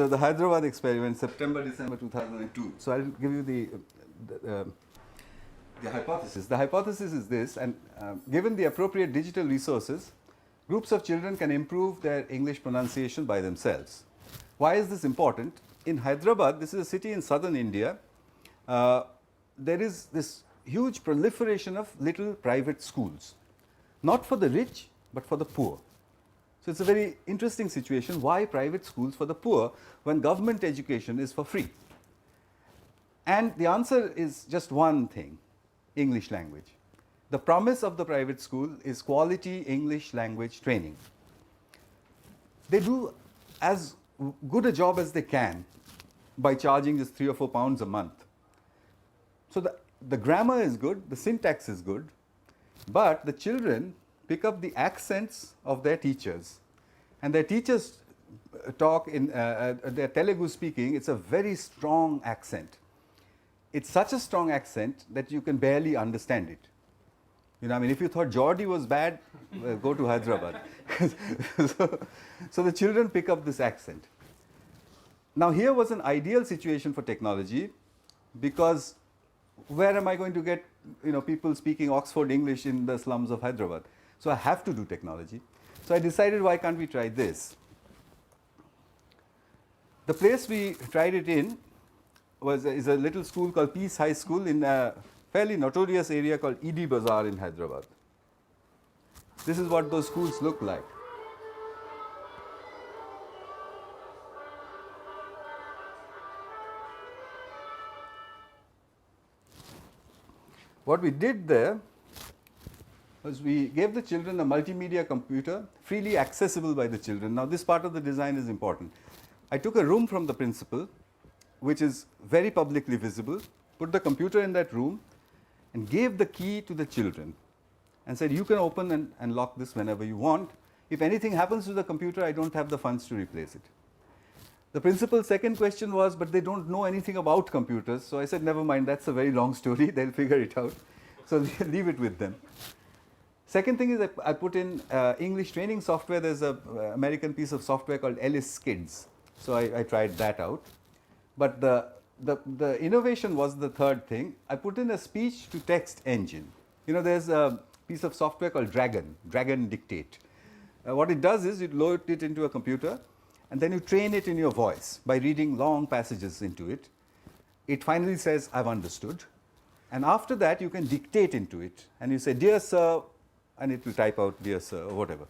So the Hyderabad experiment, September, December 2002. So I'll give you the hypothesis. The hypothesis is this, and given the appropriate digital resources, groups of children can improve their English pronunciation by themselves. Why is this important? In Hyderabad, this is a city in southern India, there is this huge proliferation of little private schools, not for the rich, but for the poor. So it's a very interesting situation. Why private schools for the poor when government education is for free? And the answer is just one thing: English language. The promise of the private school is quality English language training. They do as good a job as they can by charging just £3 or £4 a month. So the grammar is good, the syntax is good, but the children pick up the accents of their teachers, and their teachers talk in their Telugu speaking. It's a very strong accent. It's such a strong accent that you can barely understand it. You know, I mean, if you thought Geordie was bad, well, go to Hyderabad. So the children pick up this accent. Now here was an ideal situation for technology, because where am I going to get, you know, people speaking Oxford English in the slums of Hyderabad? So I have to do technology. So I decided, why can't we try this? The place we tried it in is a little school called Peace High School in a fairly notorious area called Edi Bazaar in Hyderabad. This is what those schools look like. What we did there was we gave the children a multimedia computer, freely accessible by the children. Now this part of the design is important. I took a room from the principal, which is very publicly visible, put the computer in that room, and gave the key to the children and said, you can open and lock this whenever you want. If anything happens to the computer, I don't have the funds to replace it. The principal's second question was, but they don't know anything about computers. So I said, never mind, that's a very long story, they'll figure it out. So leave it with them. Second thing is that I put in English training software. There's an American piece of software called Ellis Skids. So I tried that out. But the innovation was the third thing. I put in a speech to text engine. You know, there's a piece of software called Dragon Dictate. What it does is you load it into a computer, and then you train it in your voice by reading long passages into it. It finally says, I've understood. And after that, you can dictate into it. And you say, dear sir, and it will type out, dear sir, or whatever.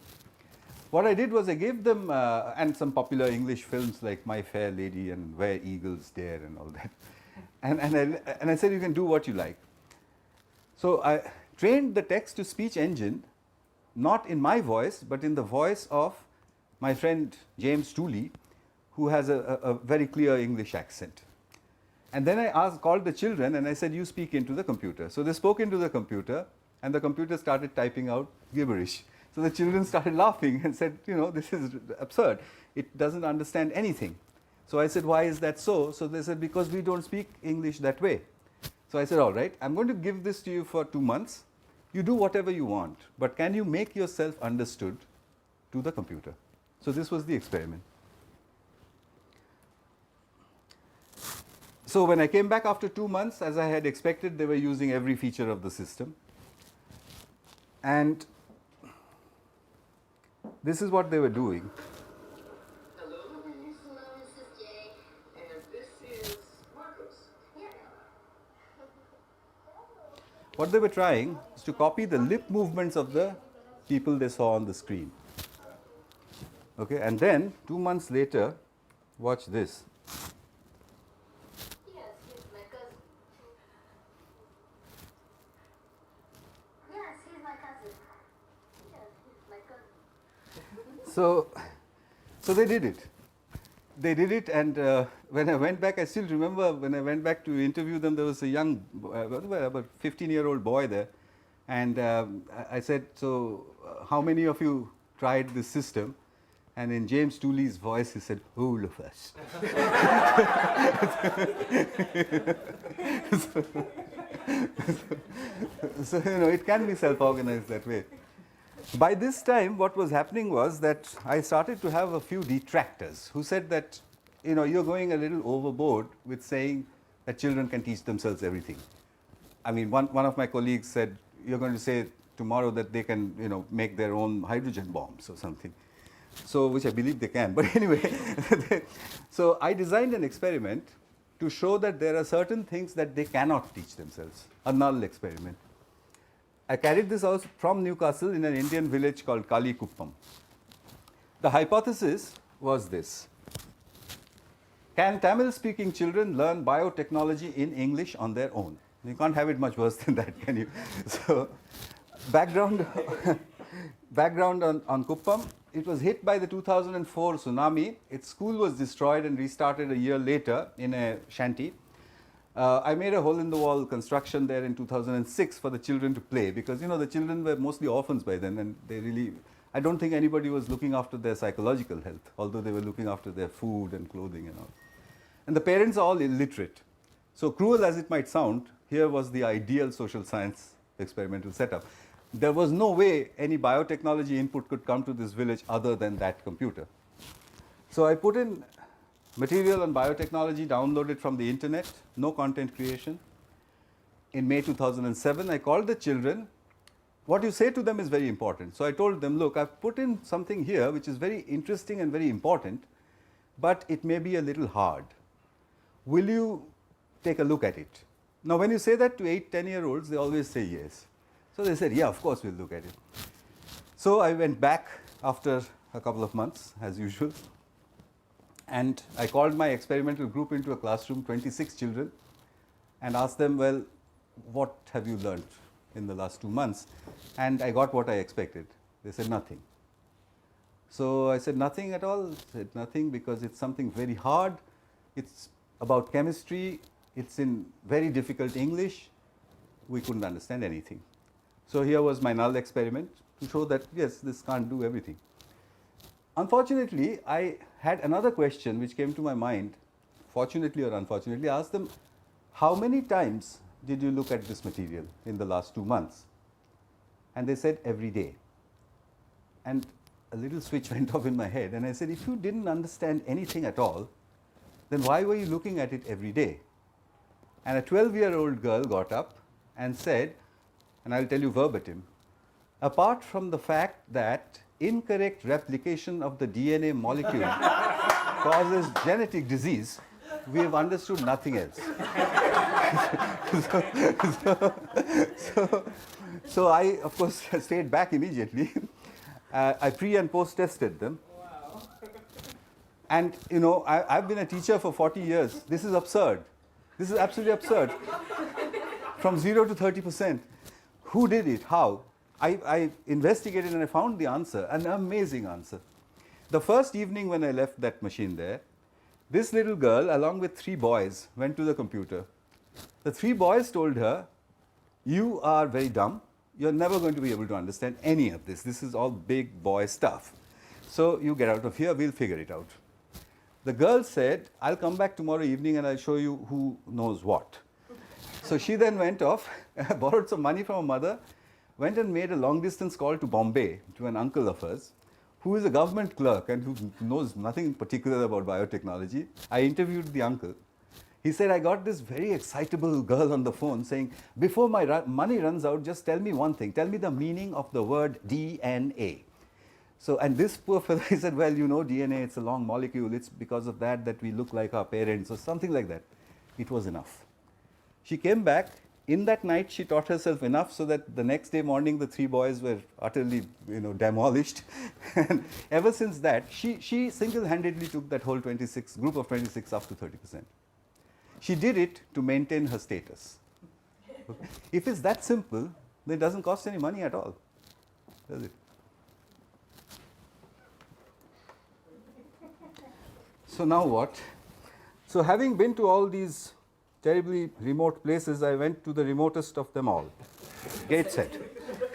What I did was I gave them, and some popular English films like My Fair Lady and Where Eagles Dare and all that. And I said, you can do what you like. So I trained the text-to-speech engine, not in my voice, but in the voice of my friend James Tooley, who has a very clear English accent. And then I called the children and I said, you speak into the computer. So they spoke into the computer, and the computer started typing out gibberish. So the children started laughing and said, you know, this is absurd. It doesn't understand anything. So I said, why is that so? So they said, because we don't speak English that way. So I said, all right, I'm going to give this to you for 2 months. You do whatever you want, but can you make yourself understood to the computer? So this was the experiment. So when I came back after 2 months, as I had expected, they were using every feature of the system. And this is what they were doing. Hello, this is Jay, and this is Marcos. What they were trying is to copy the lip movements of the people they saw on the screen. Okay, and then 2 months later, watch this. Yes, he's my cousin. Yes, he's my cousin. Yes, he's my cousin. So they did it. They did it, and when I went back, I still remember when I went back to interview them, there was a young, about 15-year-old boy there, and I said, so how many of you tried this system? And in James Tooley's voice, he said, all of us. So, you know, it can be self-organized that way. By this time, what was happening was that I started to have a few detractors who said that you're going a little overboard with saying that children can teach themselves everything. I mean, one of my colleagues said, you're going to say tomorrow that they can, make their own hydrogen bombs or something. So, which I believe they can. But anyway, so I designed an experiment to show that there are certain things that they cannot teach themselves, a null experiment. I carried this out from Newcastle in an Indian village called Kalikuppam. The hypothesis was this: can Tamil-speaking children learn biotechnology in English on their own? You can't have it much worse than that, can you? So, background on Kuppam. It was hit by the 2004 tsunami. Its school was destroyed and restarted a year later in a shanty. I made a hole-in-the-wall construction there in 2006 for the children to play, because the children were mostly orphans by then, and I don't think anybody was looking after their psychological health, although they were looking after their food and clothing and all. And the parents are all illiterate. So cruel as it might sound, here was the ideal social science experimental setup. There was no way any biotechnology input could come to this village other than that computer. So I put in material on biotechnology, downloaded from the internet, no content creation. In May 2007, I called the children. What you say to them is very important. So I told them, look, I've put in something here which is very interesting and very important, but it may be a little hard. Will you take a look at it? Now, when you say that to 8, 10-year-olds, they always say yes. So they said, yeah, of course we'll look at it. So I went back after a couple of months, as usual, and I called my experimental group into a classroom, 26 children, and asked them, well, what have you learned in the last 2 months? And I got what I expected. They said nothing. So I said, nothing at all? They said nothing, because it's something very hard. It's about chemistry. It's in very difficult English. We couldn't understand anything. So here was my null experiment to show that, yes, this can't do everything. Unfortunately, I had another question which came to my mind, fortunately or unfortunately. I asked them, how many times did you look at this material in the last 2 months? And they said, every day. And a little switch went off in my head, and I said, if you didn't understand anything at all, then why were you looking at it every day? And a 12-year-old girl got up and said, and I'll tell you verbatim, apart from the fact that incorrect replication of the DNA molecule causes genetic disease, we have understood nothing else. So I, of course, stayed back immediately. I pre and post tested them. Wow. And I've been a teacher for 40 years. This is absurd. This is absolutely absurd. From 0 to 30%. Who did it? How? I investigated and I found the answer, an amazing answer. The first evening when I left that machine there, this little girl, along with 3 boys, went to the computer. The 3 boys told her, you are very dumb. You're never going to be able to understand any of this. This is all big boy stuff. So you get out of here, we'll figure it out. The girl said, I'll come back tomorrow evening and I'll show you who knows what. So she then went off, borrowed some money from her mother, went and made a long-distance call to Bombay to an uncle of hers, who is a government clerk and who knows nothing in particular about biotechnology. I interviewed the uncle. He said, I got this very excitable girl on the phone saying, before my money runs out, just tell me one thing. Tell me the meaning of the word DNA. So, and this poor fellow, he said, well, DNA, it's a long molecule. It's because of that that we look like our parents or something like that. It was enough. She came back. In that night, she taught herself enough so that the next day morning, the 3 boys were utterly, demolished. And ever since that, she single-handedly took that whole group of 26 up to 30%. She did it to maintain her status. Okay. If it's that simple, then it doesn't cost any money at all, does it? So now what? So having been to all these terribly remote places, I went to the remotest of them all, Gateshead.